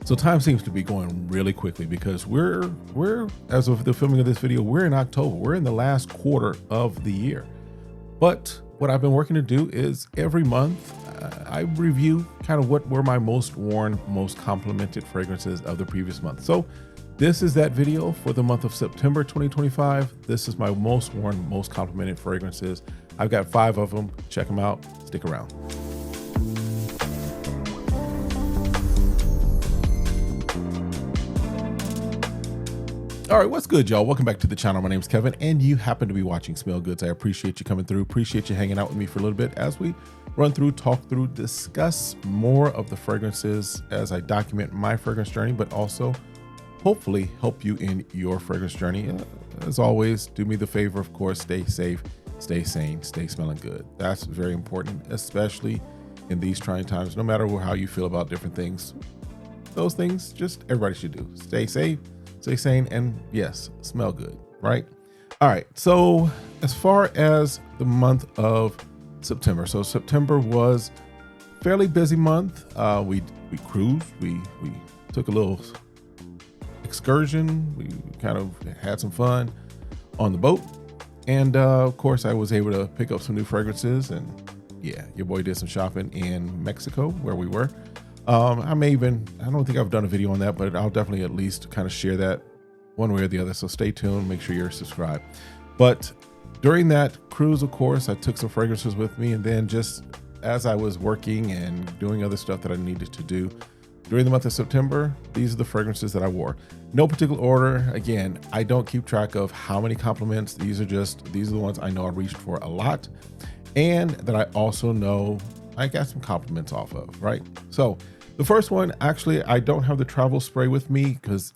So time seems to be going really quickly because we're as of the filming of this video, we're in October. We're in the last quarter of the year. But what I've been working to do is every month I review kind of what were my most worn, most complimented fragrances of the previous month. So this is that video for the month of September 2025. This is my most worn, most complimented fragrances. I've got 5 of them. Check them out. Stick around. All right, what's good, y'all? Welcome back to the channel. My name is Kevin, and you happen to be watching Smell Goods. I appreciate you coming through. Appreciate you hanging out with me for a little bit as we run through, talk through, discuss more of the fragrances as I document my fragrance journey, but also hopefully help you in your fragrance journey. As always, do me the favor, of course, stay safe, stay sane, stay smelling good. That's very important, especially in these trying times. No matter how you feel about different things, those things just everybody should do. Stay safe, stay sane, and yes, smell good, right? All right, so as far as the month of September, so September was a fairly busy month. We cruised, we took a little excursion, we kind of had some fun on the boat, and of course I was able to pick up some new fragrances, and yeah, your boy did some shopping in Mexico where we were. I don't think I've done a video on that, but I'll definitely at least kind of share that one way or the other. So stay tuned, make sure you're subscribed. But during that cruise, of course, I took some fragrances with me. And then just as I was working and doing other stuff that I needed to do during the month of September, these are the fragrances that I wore. No particular order. Again, I don't keep track of how many compliments. These are the ones I know I reached for a lot, and that I also know I got some compliments off of, right? So the first one, actually, I don't have the travel spray with me because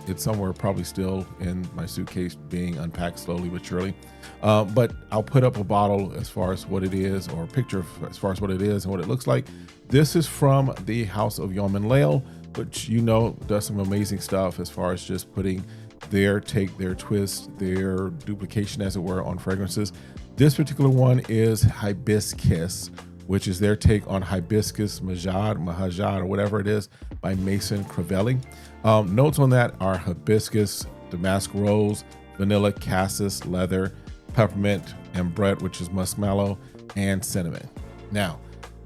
it's somewhere probably still in my suitcase being unpacked slowly but surely. But I'll put up a bottle as far as what it is, or a picture as far as what it is and what it looks like. This is from the house of Yman Leo, which does some amazing stuff as far as just putting their take, their twist, their duplication, as it were, on fragrances. This particular one is Hibiskiss, which is their take on Hibiscus Mahajad, or whatever it is, by Mason Crivelli. Notes on that are hibiscus, damask rose, vanilla, cassis, leather, peppermint, ambrette, which is muskmallow, and cinnamon. Now,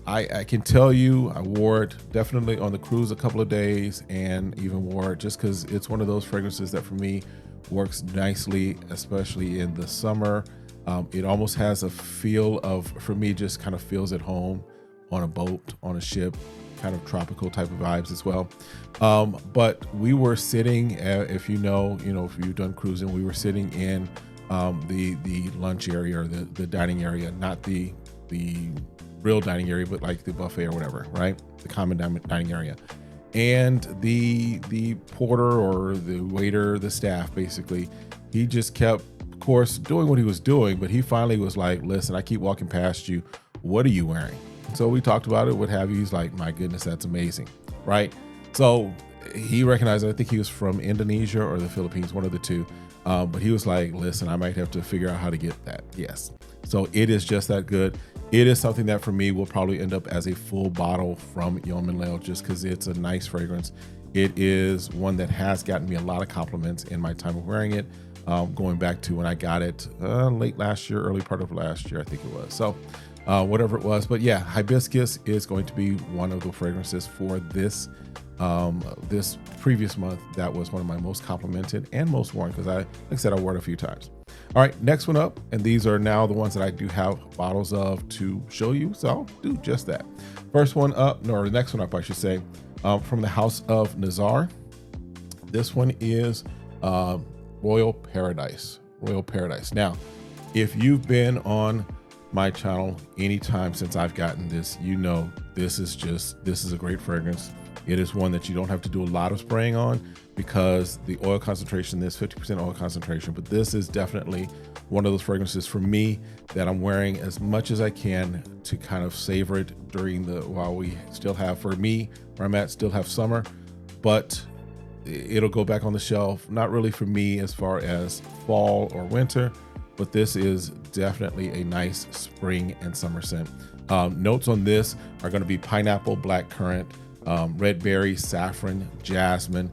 I can tell you, I wore it definitely on the cruise a couple of days, and even wore it just because it's one of those fragrances that for me works nicely, especially in the summer. It almost has a feel of, for me, just kind of feels at home on a boat, on a ship, kind of tropical type of vibes as well. But we were sitting, if you've done cruising, we were sitting in the lunch area, or the dining area, not the real dining area, but like the buffet or whatever, right? The common dining area. And the porter, or the waiter, the staff, basically, he just kept, of course, doing what he was doing, but he finally was like, listen, I keep walking past you. What are you wearing? So we talked about it, what have you. He's like, my goodness, that's amazing, right? So he recognized it. I think he was from Indonesia or the Philippines, one of the two. But he was like, listen, I might have to figure out how to get that. Yes. So it is just that good. It is something that for me will probably end up as a full bottle from Yman Leo, just because it's a nice fragrance. It is one that has gotten me a lot of compliments in my time of wearing it. Going back to when I got it late last year, early part of last year, I think it was. So whatever it was, but yeah, Hibiscus is going to be one of the fragrances for this this previous month. That was one of my most complimented and most worn, because like I said, I wore it a few times. All right, next one up, and these are now the ones that I do have bottles of to show you, so I'll do just that. First one up, or the next one up, I should say, from the house of Nazar. This one is Royal Paradise. Now, if you've been on my channel anytime since I've gotten this, this is a great fragrance. It is one that you don't have to do a lot of spraying on, because the oil concentration, there's 50% oil concentration, but this is definitely one of those fragrances for me that I'm wearing as much as I can to kind of savor it while we still have, for me, where I'm at, still have summer, but it'll go back on the shelf. Not really for me as far as fall or winter, but this is definitely a nice spring and summer scent. Notes on this are going to be pineapple, blackcurrant, red berry, saffron, jasmine.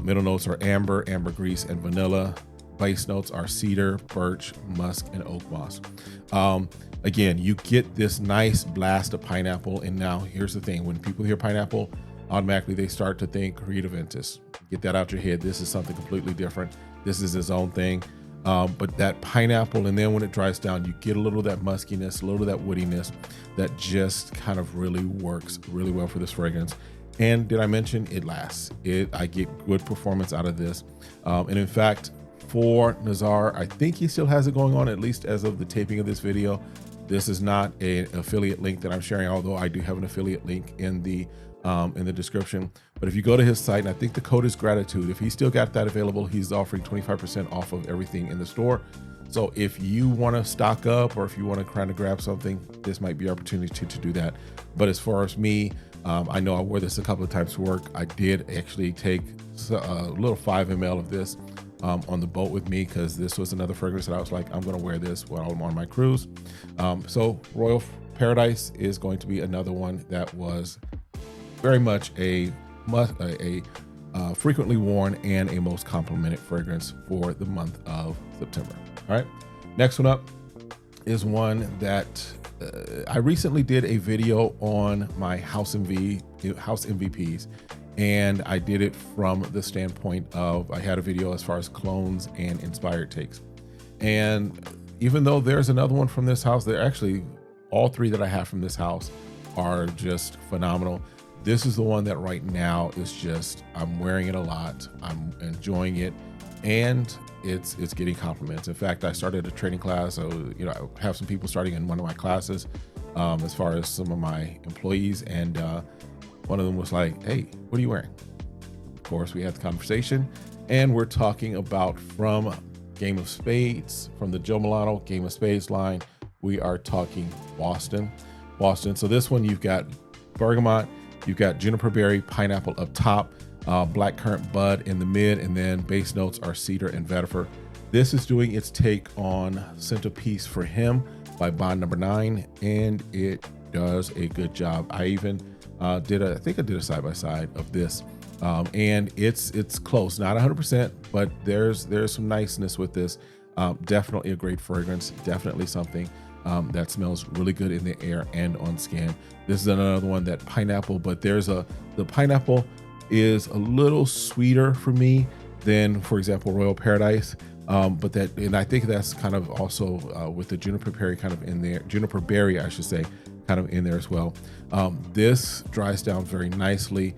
Middle notes are amber, ambergris, and vanilla. Base notes are cedar, birch, musk, and oak moss. Again, you get this nice blast of pineapple. And now here's the thing. When people hear pineapple, automatically they start to think Rita Ventus. Get that out your head. This is something completely different. This is its own thing. But that pineapple, and then when it dries down, you get a little of that muskiness, a little of that woodiness that just kind of really works really well for this fragrance. And did I mention it lasts? I get good performance out of this. And in fact, for Nazar, I think he still has it going on, at least as of the taping of this video. This is not an affiliate link that I'm sharing, although I do have an affiliate link in the description. But if you go to his site, and I think the code is gratitude, if he's still got that available, he's offering 25% off of everything in the store. So if you want to stock up, or if you want to kind of grab something, this might be your opportunity to do that. But as far as me, I know I wore this a couple of times to work. I did actually take a little 5 ml of this on the boat with me, because this was another fragrance that I was like, I'm going to wear this while I'm on my cruise. So Royal Paradise is going to be another one that was very much a frequently worn and a most complimented fragrance for the month of September. All right, next one up is one that I recently did a video on my house MVPs, and I did it from the standpoint of I had a video as far as clones and inspired takes. And even though there's another one from this house, they're actually all 3 that I have from this house are just phenomenal. This is the one that right now is just, I'm wearing it a lot. I'm enjoying it, and it's getting compliments. In fact, I started a training class. So, I have some people starting in one of my classes as far as some of my employees. And one of them was like, hey, what are you wearing? Of course, we had the conversation, and we're talking about from Game of Spades, from the Joe Milano Game of Spades line, we are talking Boston. So this one, you've got bergamot, you've got juniper berry, pineapple up top, black currant bud in the mid, and then base notes are cedar and vetiver. This is doing its take on Centerpiece for Him by Bond Number 9, and it does a good job. I even I did a side-by-side of this, and it's close, not 100%, but there's some niceness with this. Definitely a great fragrance, definitely something that smells really good in the air and on skin. This is another one that pineapple, but the pineapple is a little sweeter for me than, for example, Royal Paradise. And I think that's kind of also with the juniper berry kind of in there, juniper berry, I should say, kind of in there as well. This dries down very nicely,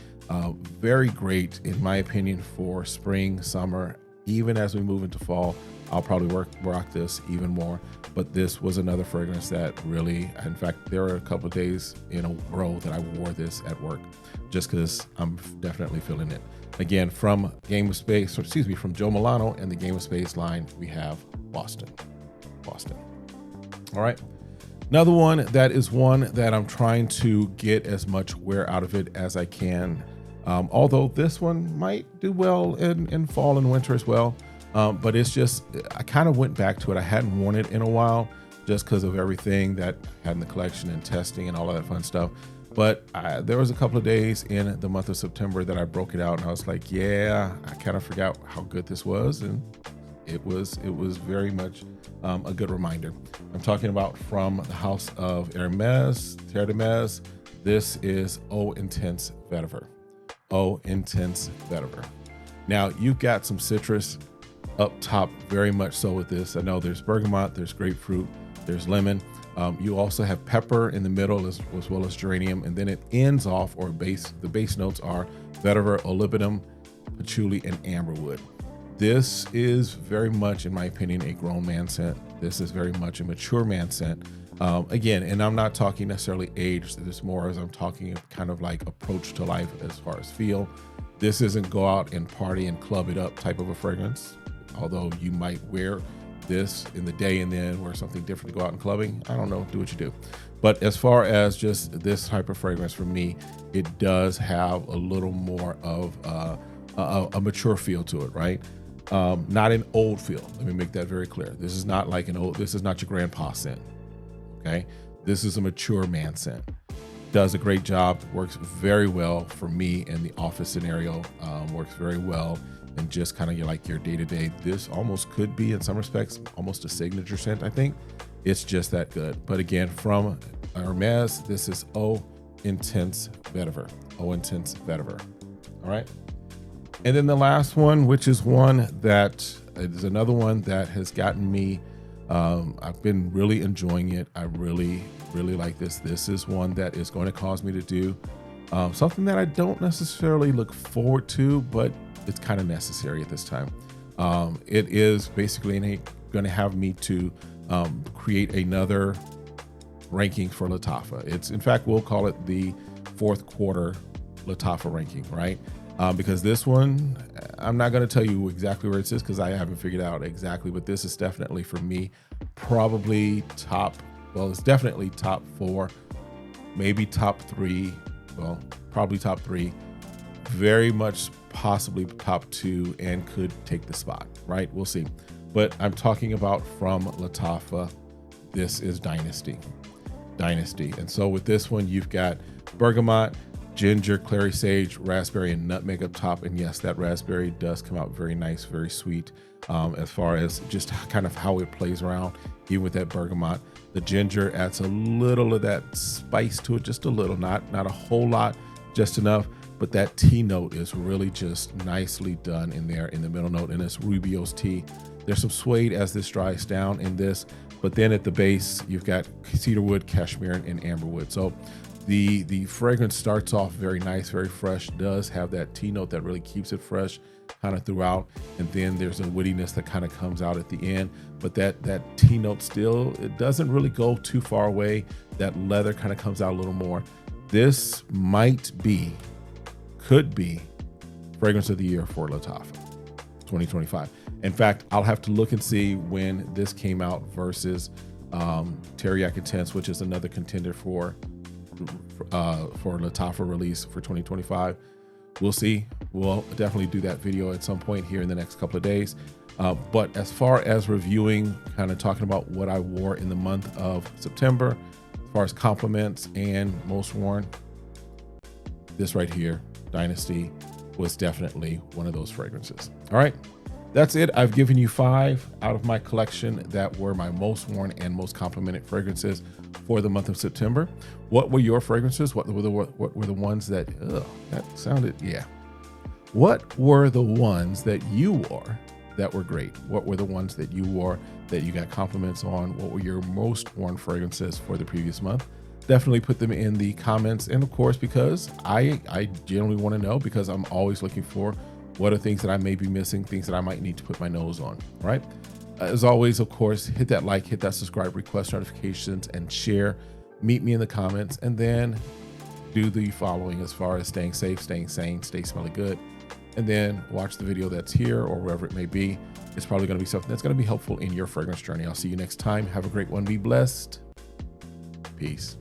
very great in my opinion for spring, summer. Even as we move into fall, I'll probably rock this even more. But this was another fragrance that really, in fact, there were a couple of days in a row that I wore this at work, just because I'm definitely feeling it. Again, from from Joe Milano and the Game of Spades line, we have Boston. All right. Another one that I'm trying to get as much wear out of it as I can. Although this one might do well in fall and winter as well. But it's just, I kind of went back to it. I hadn't worn it in a while just because of everything that I had in the collection and testing and all of that fun stuff. But there was a couple of days in the month of September that I broke it out, and I was like, yeah, I kind of forgot how good this was. And it was very much a good reminder. I'm talking about from the house of Hermes, Terre de Mes. This is EAU Intense Vetiver. EAU Intense Vetiver. Now, you've got some citrus up top, very much so with this. I know there's bergamot, there's grapefruit, there's lemon. You also have pepper in the middle as well as geranium, and then it ends off, the base notes are vetiver, olivindum, patchouli, and amberwood. This is very much, in my opinion, a grown man scent. This is very much a mature man scent. Again, and I'm not talking necessarily age, this more as I'm talking kind of like approach to life as far as feel. This isn't go out and party and club it up type of a fragrance. Although you might wear this in the day and then wear something different to go out and clubbing. I don't know, do what you do. But as far as just this type of fragrance for me, it does have a little more of a mature feel to it, right? Not an old feel. Let me make that very clear. This is not your grandpa scent, okay? This is a mature man scent. does a great job, works very well for me in the office scenario, works very well and just kind of like your day-to-day. This almost could be in some respects almost a signature scent. I think it's just that good. But again, from Hermes, this is EAU Intense Vetiver. EAU Intense Vetiver. All right. And then the last one, which is one that is another one that has gotten me, I've been really enjoying it. I really like this. This is one that is going to cause me to do something that I don't necessarily look forward to, but it's kind of necessary at this time. It is basically going to have me to create another ranking for Lattafa. It's, in fact, we'll call it the fourth quarter Lattafa ranking, right? Because this one, I'm not going to tell you exactly where it is because I haven't figured out exactly, but this is definitely for me, probably top, well, it's definitely top 4, maybe top 3, well, probably top 3, very much possibly top 2, and could take the spot, right? We'll see. But I'm talking about from Lattafa, this is Dynasty. And so with this one, you've got bergamot, ginger, clary sage, raspberry, and nutmeg up top. And yes, that raspberry does come out very nice, very sweet, as far as just kind of how it plays around, even with that bergamot. The ginger adds a little of that spice to it, just a little, not a whole lot, just enough. But that tea note is really just nicely done in there in the middle note, and it's Rubio's tea. There's some suede as this dries down in this, but then at the base, you've got cedarwood, cashmere, and amberwood. So the fragrance starts off very nice, very fresh, does have that tea note that really keeps it fresh kind of throughout. And then there's a woodiness that kind of comes out at the end, but that tea note still, it doesn't really go too far away. That leather kind of comes out a little more. This could be fragrance of the year for Lattafa 2025. In fact, I'll have to look and see when this came out versus Teriyaki Intense, which is another contender for Lattafa release for 2025. We'll see. We'll definitely do that video at some point here in the next couple of days. But as far as reviewing, kind of talking about what I wore in the month of September, as far as compliments and most worn, this right here, Dynasty, was definitely one of those fragrances. All right, that's it. I've given you 5 out of my collection that were my most worn and most complimented fragrances for the month of September. What were your fragrances? What were the ones that, that sounded, yeah. What were the ones that you wore that were great? What were the ones that you wore that you got compliments on? What were your most worn fragrances for the previous month? Definitely put them in the comments. And of course, because I generally want to know, because I'm always looking for what are things that I may be missing, things that I might need to put my nose on, right? As always, of course, hit that like, hit that subscribe, request notifications, and share. Meet me in the comments, and then do the following as far as staying safe, staying sane, stay smelling good, and then watch the video that's here or wherever it may be. It's probably going to be something that's going to be helpful in your fragrance journey. I'll see you next time. Have a great one. Be blessed. Peace.